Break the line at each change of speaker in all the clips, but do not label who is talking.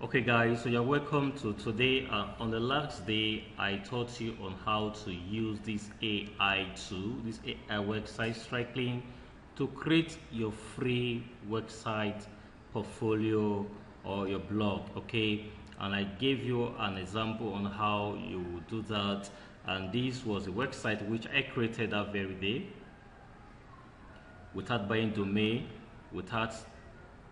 Okay guys, so you're welcome to today. On the last day I taught you on how to use this AI tool, this AI website Strikingly, to create your free website portfolio or your blog. Okay, and I gave you an example on how you do that, and this was a website which I created that very day without buying domain, without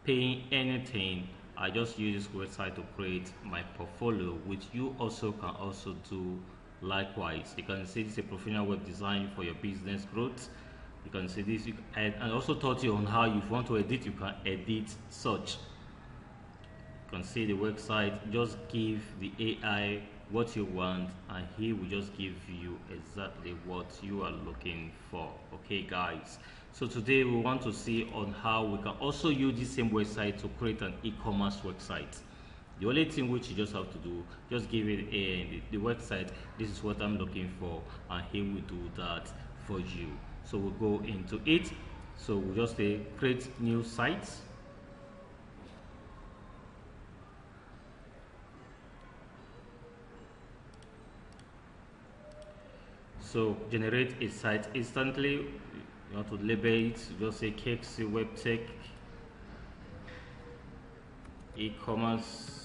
paying anything. I just use this website to create my portfolio, which you also can also do likewise. You can see this is a professional web design for your business growth. You can see this, and also taught you on how, if you want to edit, you can edit such. You can see the website, just give the AI what you want and he will just give you exactly what you are looking for. Okay guys, so today we want to see on how we can also use the same website to create an e-commerce website. The only thing which you just have to do, just give it the website, this is what I'm looking for, and he will do that for you. So we'll go into it. So we'll just say create new sites. So generate a site instantly. You want to label it, just say KXC Web Tech e-commerce.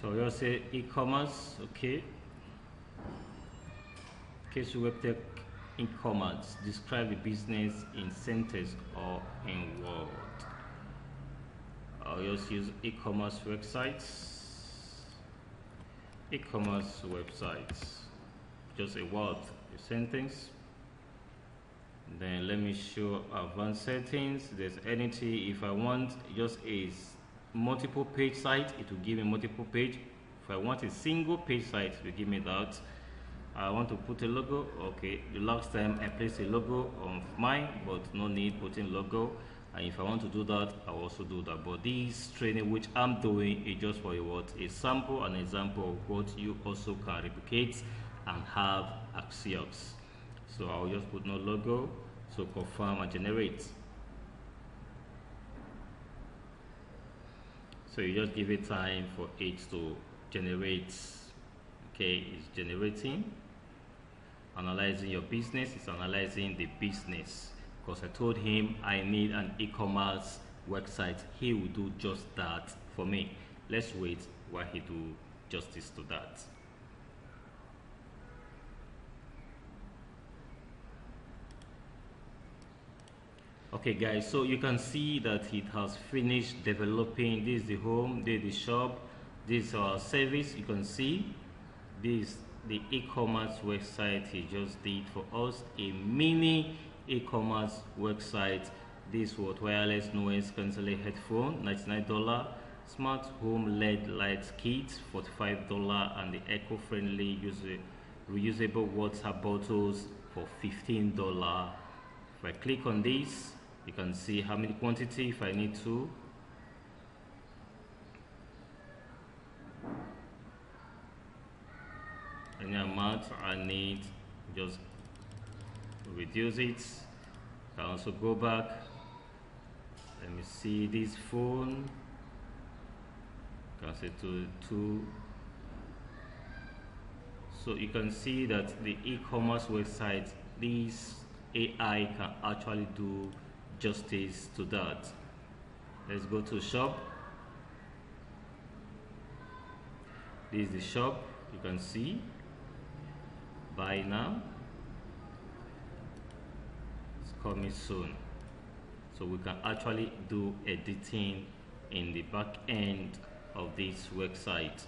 So just say e-commerce, okay. KXC Web Tech e-commerce. Describe the business in sentence or in word. I'll just use e-commerce websites. E-commerce websites, just a word, a sentence. Then let me show advanced settings. There's anything. If I want just a multiple page site, it will give me multiple page. If I want a single page site, it will give me that. I want to put a logo. Okay, the last time I placed a logo of mine, but no need putting logo. And if I want to do that, I'll also do that. But this training which I'm doing is just for a sample, an example of what you also can replicate and have access. So I'll just put no logo. So confirm and generate. So you just give it time for it to generate. Okay, it's generating. Analyzing your business, it's analyzing the business. Because I told him I need an e-commerce website, he will do just that for me. Let's wait while he do justice to that. Okay guys, so you can see that it has finished developing. This is the home, this is the shop, this is our service. You can see this the e-commerce website he just did for us, a mini e-commerce website. This was wireless noise cancelling headphone, $99, smart home LED light kit, $45, and the eco-friendly reusable water bottles for $15. If I click on this, you can see how many quantity if I need to. Any amount I need, just reduce it. Can also go back. Let me see this phone. Can say to 2. So you can see that the e-commerce website, this AI can actually do justice to that. Let's go to shop. This is the shop. You can see buy now, it's coming soon. So we can actually do editing in the back end of this website.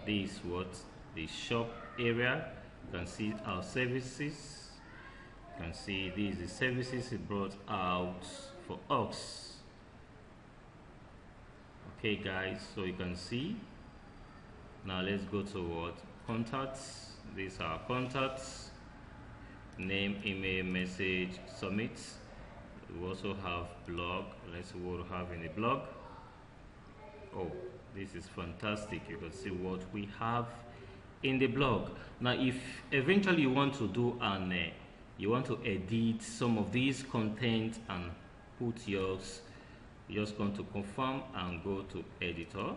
This is what the shop area. You can see our services. You can see these are the services it brought out for us. Okay guys, so you can see. Now let's go to what? Contacts. These are contacts. Name, email, message, submit. We also have blog. Let's see what we have in the blog. Oh, this is fantastic. You can see what we have in the blog. Now if eventually you want to do an you want to edit some of these content and put yours, you're just going to confirm and go to editor.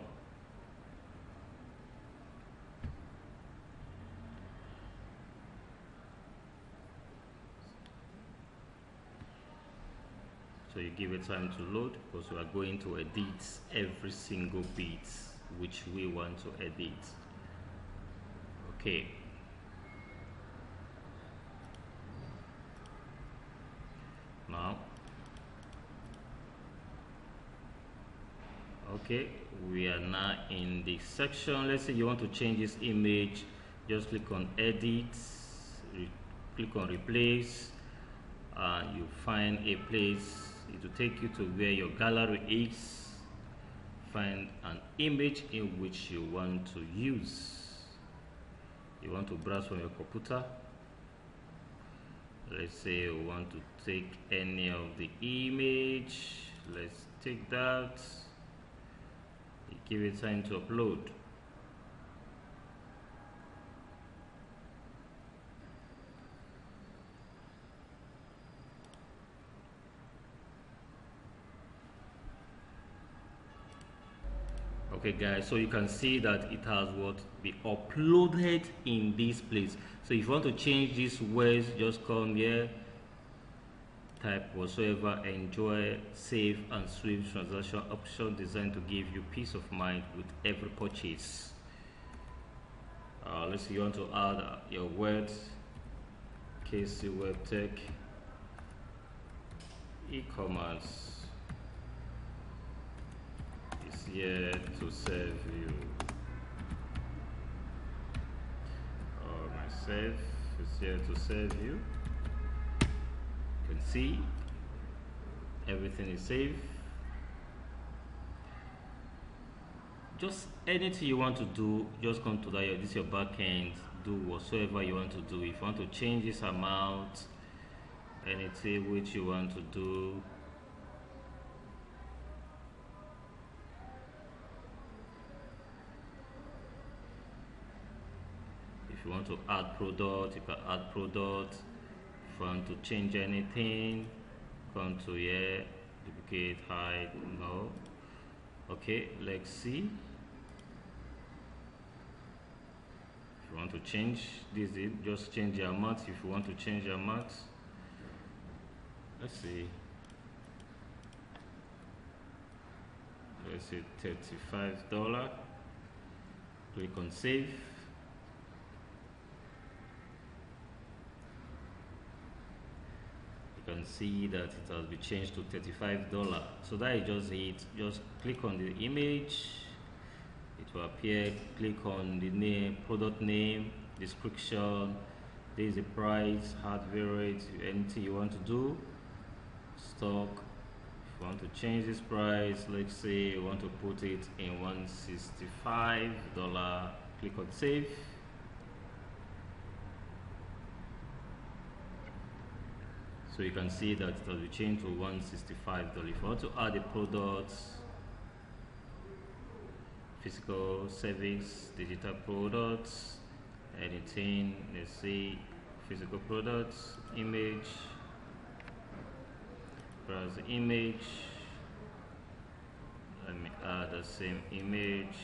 So you give it time to load, because we are going to edit every single bit which we want to edit. Okay. Now, okay, we are now in the section. Let's say you want to change this image, just click on edit, click on replace, and you find a place. It will take you to where your gallery is. Find an image in which you want to use. You want to browse from your computer. Let's say you want to take any of the image. Let's take that. Give it time to upload. Okay guys, so you can see that it has what be uploaded in this place. So if you want to change these words, just come here, type whatsoever, enjoy, save and swift transaction option designed to give you peace of mind with every purchase. Let's say you want to add your words, KC Web Tech, e-commerce is here to serve you, or myself is here to serve you. You can see everything is safe. Just anything you want to do, just come to that. This is your back end. Do whatsoever you want to do. If you want to change this amount, anything which you want to do, if you want to add product, you can add product. If you want to change anything, come to here, duplicate, hide, no. Okay, let's see. If you want to change this, just change the amount. If you want to change the amount, let's see. Let's say $35. Click on save. You can see that it has been changed to $35. So that is just it. Just click on the image, it will appear. Click on the name, product name, description, there is the price, hardware rate, anything you want to do, stock. If you want to change this price, let's say you want to put it in $165, click on save. So you can see that it has been changed to $165. If you want to add a product, physical, service, digital products, anything, let's see, physical products, image, browse the image. Let me add the same image.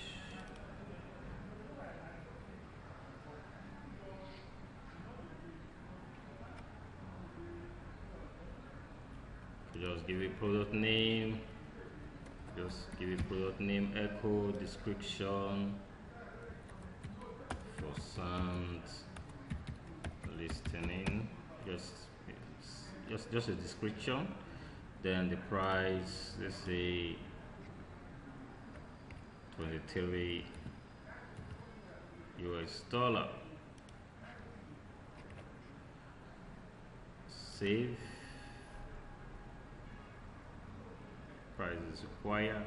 Just give it product name, just give it product name, echo, description, for sound, listening, just a description. Then the price, let's say 23 US dollar. Save. Price is required.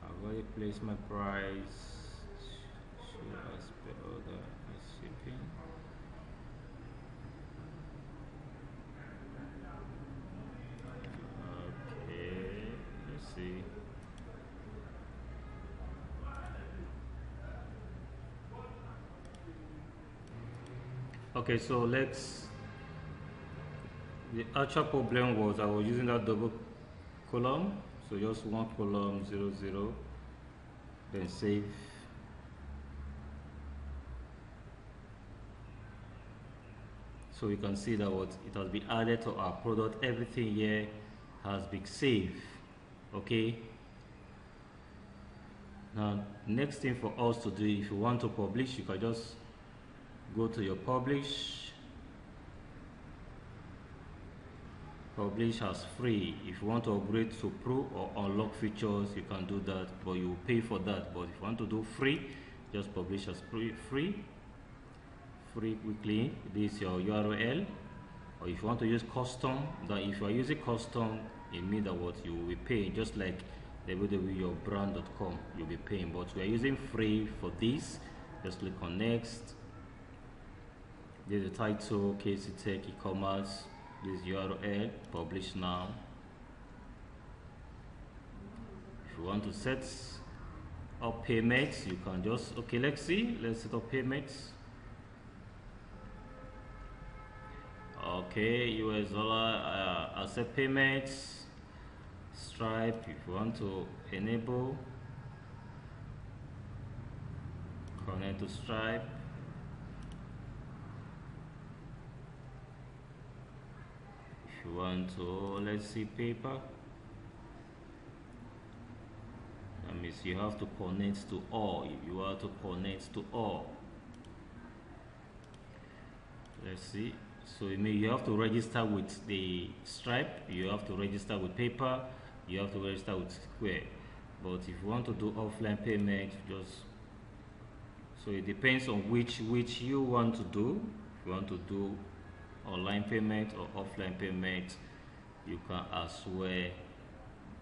I've already placed my price. Should I spell order is shipping? Okay, let's see. Okay, so let's The actual problem was I was using that double column, so just one column 00, then save. So you can see that what it has been added to our product. Everything here has been saved. Okay. Now, next thing for us to do, if you want to publish, you can just go to your publish as free. If you want to upgrade to pro or unlock features, you can do that, but you will pay for that. But if you want to do free, just publish as free quickly. This is your URL. Or if you want to use custom, then if you are using custom, it means that what you will be paying, just like www.yourbrand.com, you'll be paying. But we are using free for this. Just click on next. There's the title, KC Tech e-commerce. This URL, publish now. If you want to set up payments, you can just, okay, let's set up payments. Okay, US dollar, accept payments. Stripe, if you want to enable, connect to Stripe. If you want to, let's see, paper. That means you have to connect to all. If you want to connect to all, let's see. So it means you have to register with the Stripe, you have to register with paper, you have to register with Square. But if you want to do offline payment, just, so it depends on which you want to do. If you want to do online payment or offline payment, you can as well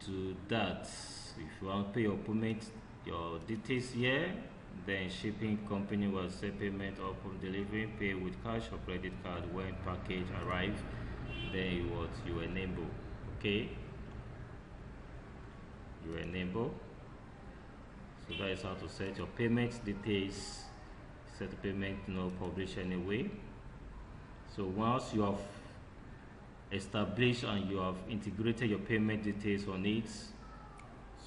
do that. If you want to pay your payment, your details here, then shipping company will accept payment upon delivery, pay with cash or credit card when package arrive, then you enable. Okay, you enable. So that is how to set your payment details. Set the payment, no publish anyway. So once you have established and you have integrated your payment details on it,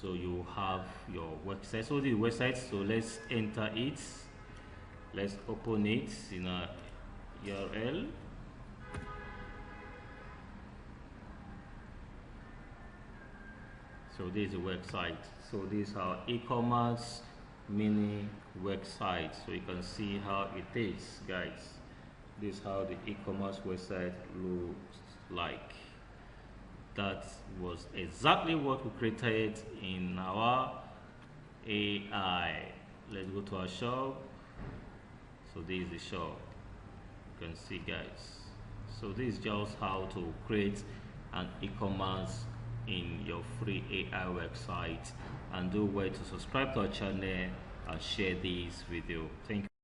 so you have your website. So the website, so let's enter it. Let's open it in a URL. So this is a website. So this is our e-commerce mini website. So you can see how it is, guys. This is how the e-commerce website looks like. That was exactly what we created in our AI. Let's go to our shop. So this is the shop. You can see, guys. So this is just how to create an e-commerce in your free AI website. And do well to subscribe to our channel and share this video. Thank you.